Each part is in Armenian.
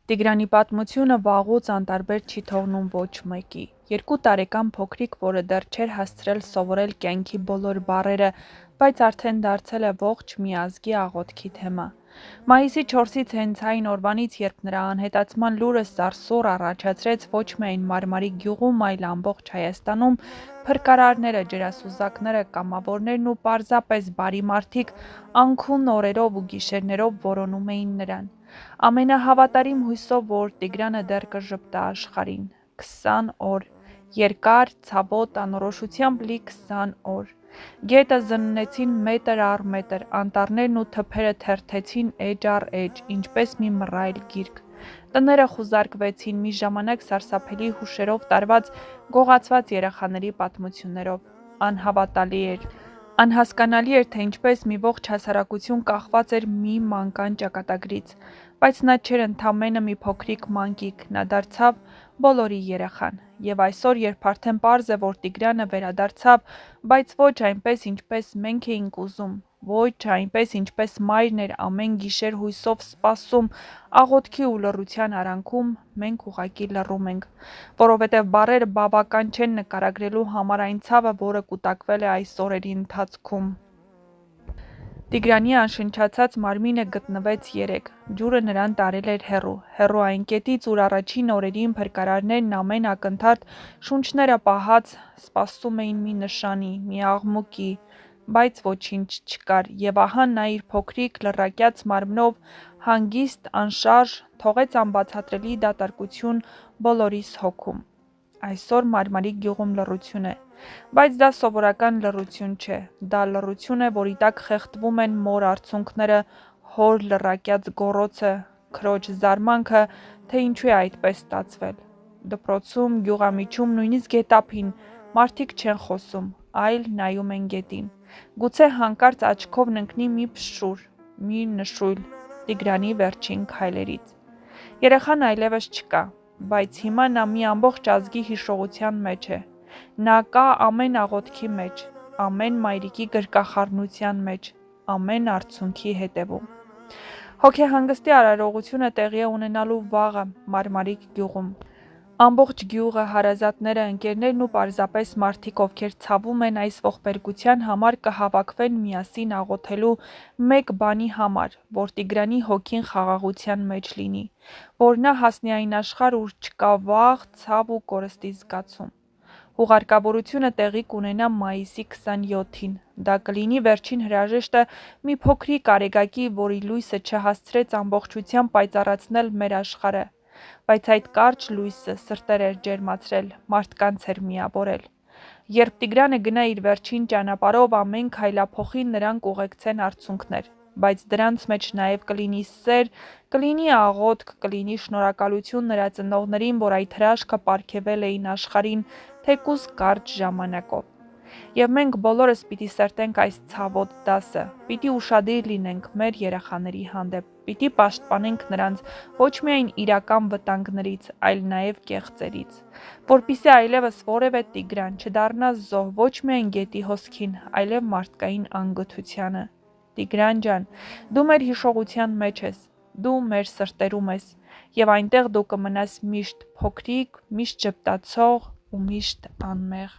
Տիգրանի պատմությունը վաղուց անտարբեր չի թողնում ոչ մեկի։ 2 տարեկան փոքրիկ, որը դեռ չէր հասցրել սովորել կյանքի բոլոր բառերը, բայց արդեն դարձել է ողջ մի ազգի աղոթքի թեմա։ Մայիսի 4-ից հենց այն օրվանից, երբ նրա անհետացման լուրը սարսուռ առաջացրեց ոչ միայն Մարմարիկ գյուղում, այլ ամբողջ Հայաստանում, փրկարարները, ջրասուզակները, կամավորներն ու պարզապես բարի մարդիկ անքուն օրերով ու գիշերներով որոնում էին նրան։ Ամենահավատարիմ հույսով, որ Տիգրանը դեռ կժպտա աշխարհին։ 20 օր։ Երկար, ցավոտ, անորոշությամբ լի 20 օր։ Գետը զննեցին մետր առ մետր, անտառներն ու թփերը թերթեցին էջ առ էջ, ինչպես մի մռայլ գիրք։ Տները խուզարկվեցին մի ժամանակ սարսափելի հուշերով տարված, գողացված երեխաների պատմություններով։ Անհավատալի էր։ Անհասկանալի էր, թե ինչպես մի ողջ հասարակություն կախված էր մի մանկան ճակատագրից, բայց նա չէր ընդամենը մի փոքրիկ մանկիկ, նա դարձավ բոլորի երեխան։ Եվ այսօր, երբ արդեն պարզ է, որ Տիգրանը վերադարձավ, բայց ոչ այնպես, ինչպես մենք էինք ուզում, ոչ այնպես, ինչպես մայրն էր ամեն գիշեր հույսով սպասում, աղոթքի ու լռության արանքում, մենք ուղղակի լռում ենք, որովհետև բառերը բավական չեն նկարագրելու համար այն ցավը, որը կուտակվել է այս օրերի ընթացքում։ Տիգրանի անշնչացած մարմինը գտնվեց երեկ, ջուրը նրան տարել էր հեռու այն կետից, ուր առաջին օրերին փրկարարներն ամեն ակնթարթ շունչները պահած սպասում էին մի նշանի, մի աղմուկի, բայց ոչինչ չկար, եւ ահա նա իր փոքրիկ լռակյաց մարմնով հանգիստ, անշարժ, թողեց անբացատրելի դատարկություն բոլորիս հոգում։ Այսօր Մարմարիկ գյուղում լռություն է, բայց դա սովորական լռություն չէ, դա լռություն է, որի տակ խեղդվում են մոր արցունքները, հոր լռակյաց գոռոցը, քրոջ զարմանքը, թե ինչու է այդպես ստացվել։ Դպրոցում, գյուղամիջում, նույնիսկ գետափին մարդիկ չեն խոսում, այլ նայում են գետին։ Գուցե հանկարծ աչքովն ընկնի մի փշուր, մի նշույլ Տիգրանի վերջին քայլերից։ Երեխան այլևս չկա, բայց հիմա նա մի ամբողջ ազգի հիշողության մեջ է։ Նա կա ամեն աղոթքի մեջ, ամեն մայրիկի գրկախառնության մեջ, ամեն արցունքի հետևում։ Հոգեհանգստի արարողությունը տեղի է ունենալու վաղը Մարմարիկ գյուղում։ Ամբողջ գյուղը, հարազատները, ընկերներն ու պարզապես մարդիկ, ովքեր ցավում են այս ողբերգության համար, կհավաքվեն միասին աղոթելու մեկ բանի համար, որ Տիգրանի հոգին խաղաղության մեջ լինի, որ նա հասնի այն աշխարհ, ուր չկա վախ, ցավ ու կորստի զգացում։ Հուղարկավորությունը տեղի կունենա մայիսի 27-ին։ Դա կլինի վերջին հրաժեշտը մի փոքրիկ արեգակի, որի լույսը չհասցրեց ամբողջությամբ պայծառացնել մեր աշխարհը, բայց այդ կարճ լույսը սրտեր էր ջերմացրել, մարդկանց էր միավորել։ Երբ Տիգրանը գնա իր վերջին ճանապարհով, ամեն քայլափոխին նրան կուղեկցեն արցունքներ, բայց դրանց մեջ նաև կլինի սեր, կլինի աղոթք, կլինի շնորհակալություն նրա ծնողներին, որ այդ հրաշքը պարգևել էին աշխարհին, թեկուզ կարճ ժամանակով։ Եվ մենք բոլորս պիտի սերտենք այս ցավոտ դասը, պիտի ուշադիր լինենք մեր երեխաների հանդեպ, պիտի պաշտպանենք նրանց ոչ միայն իրական վտանգներից, այլ նաև կեղծերից, որպեսզի այլևս որևէ Տիգրան չդառնա զոհ ոչ միայն գետի հոսքին, այլև մարդկային անգթությանը։ Տիգրան ջան, դու մեր հիշողության մեջ ես, դու մեր սրտերում ես, եւ այնտեղ դու կմնաս միշտ փոքրիկ, միշտ ժպտացող ու միշտ անմեղ։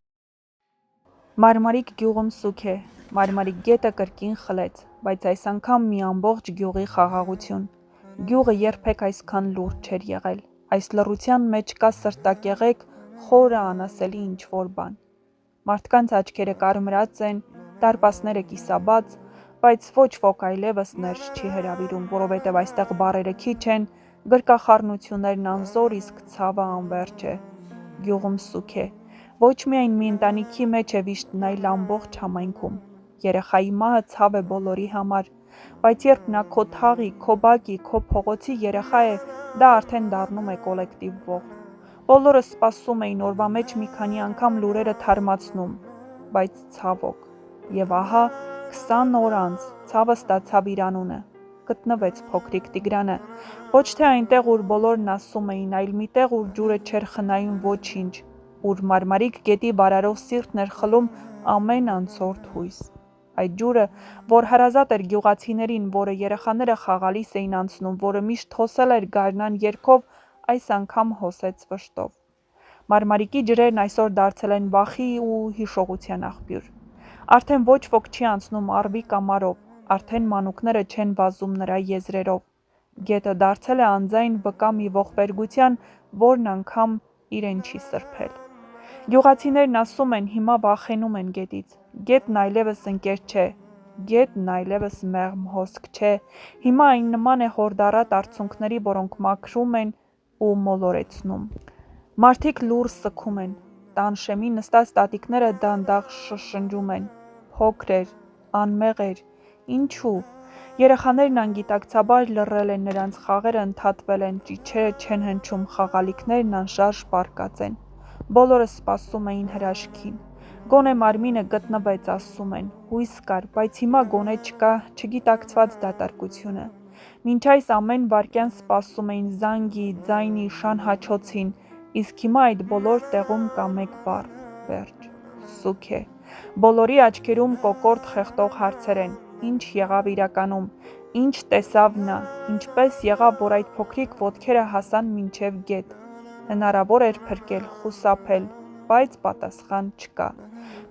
Մարմարիկ գյուղում սուգ է, Մարմարիկ գետը կրկին խլեց, բայց այս անգամ մի ամբողջ գյուղի խաղաղություն։ Գյուղը երբեք այսքան լուրջ չէր եղել։ Այս լռության մեջ կա սրտակեղեկ, խորը անասելի ինչ-որ բան։ Մարդկանց աչքերը կարմրած են, դարպասները կիսաբաց, բայց ոչ ոք այլևս ներս չի հրավիրում, որովհետև այստեղ բառերը քիչ են, գրկախառնություններն անզոր, իսկ ցավը անվերջ է։ Գյուղում սուգ է։ Ոչ միայն մի ընտանիքի մեջ է վիշտն, այլ ամբողջ համայնքում։ Երեխայի մահը ցավ է բոլորի համար, բայց երբ նա քո թաղի, քո բակի, քո փողոցի երեխա է, դա արդեն դառնում է կոլեկտիվ ողբ։ Բոլորը սպասում էին օրվա մեջ մի քանի անգամ լուրերը թարմացնում, բայց ցավոք։ Եվ ահա 20 օր անց ցավը ստացավ իր անունը։ Գտնվեց փոքրիկ Տիգրանը, ոչ թե այնտեղ, ուր բոլորն ասում էին, այլ միտեղ, ուր ջուրը չէր խնայում ոչինչ, ուր Մարմարիկ գետի բարարող սիրտն էր խլում ամեն անցորդ հույս։ Այդ ջուրը, որ հարազատ էր գյուղացիներին, որը երեխաները խաղալիս էին անցնում, որը միշտ հոսել էր գարնան երգով, այս անգամ հոսեց վշտով։ Մարմարիկի ջրերն այսօր դարձել են վախի ու հիշողության աղբյուր։ Արդեն ոչ ոք չի անցնում առվի կամարով, արդեն մանուկները չեն վազում նրա եզրերով։ Գետը դարձել է անձայն վկա մի ողբերգության, որն անգամ իրեն չի սրբել։ Գյուղացիներն ասում են, հիմա վախենում են գետից։ Գետն այլևս ընկեր չէ, գետն այլևս մեղմ հոսք չէ, հիմա այն նման է հորդառատ արցունքների, որոնք մաքրում են ու մոլորեցնում։ Մարդիկ լուռ սգում են, տան շեմի նստած տատիկները դանդաղ շշնջում են, փոքր էր, անմեղ էր, ինչու՞։ Երեխաներն անգիտակցաբար լռել են, նրանց խաղերը ընդհատվել են, ճիչերը չեն հնչում, խաղալիքներն անշարժ պառկած են։ Բոլորը սպասում էին հրաշքին։ Գոնե Մարմինը գտնվեց, ասում են, հույս կար, բայց հիմա գոնե չկա չգիտակցված դատարկությունը։ Մինչ այս ամեն վայրկյան սպասում էին զանգի, ձայնի, շան-հաչոցին, իսկ հիմա այդ բոլոր տեղում կա մեկ բառ՝ վերջ։ Սուգ է։ Բոլորի աչքերում կոկորդ խեղդող հարցեր են. ինչ եղավ իրականում, ինչ տեսավ նա, ինչպես եղավ, որ այդ փոքրիկ ոտքերը հասան մինչև գետ։ Հնարավոր էր փրկել, խուսափել, բայց պատասխան չկա։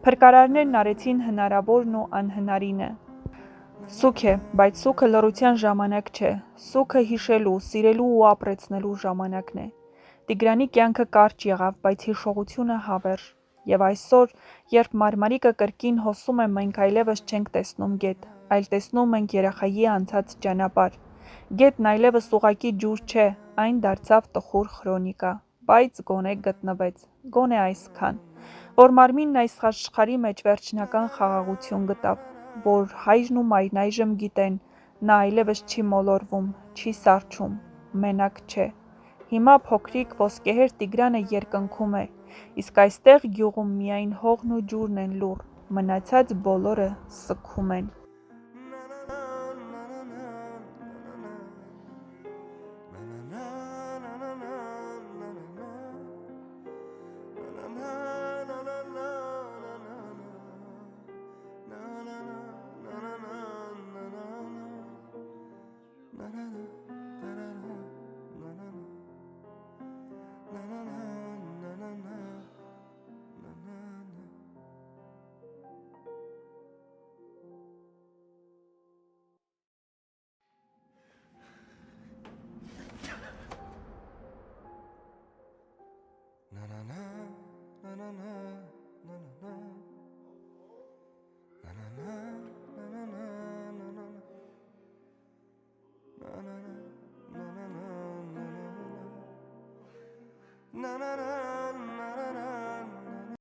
Փրկարարներն արեցին հնարավորն ու անհնարինը։ Սուգ է, բայց սուգը լռության ժամանակ չէ, սուգը հիշելու, սիրելու ու ապրեցնելու ժամանակն է։ Տիգրանի կյանքը կարճ եղավ, բայց հիշողությունը հավերժ։ Եվ այսօր, երբ Մարմարիկը կրկին հոսում է, մենք այլևս չենք տեսնում գետ, այլ տեսնում ենք երեխայի անցած ճանապարհ։ Գետն այլևս ուղղակի ջուր չէ, այն դարձավ տխուր խրոնիկա, բայց գոնե գտնվեց, գոնե այսքան, որ Մարմինն այս աշխարհի մեջ վերջնական խաղաղություն գտավ, որ հայրն ու մայրն այժմ գիտեն, նա այլևս չի մոլորվում, չի սառչում, մենակ չէ։ Հիմա փոքրիկ ոսկեհեր Տիգրանը երկնքում է, իսկ այստեղ գյուղում միայն հողն ու ջուրն են լուռ, մնացած բոլորը սգում են։ Na na na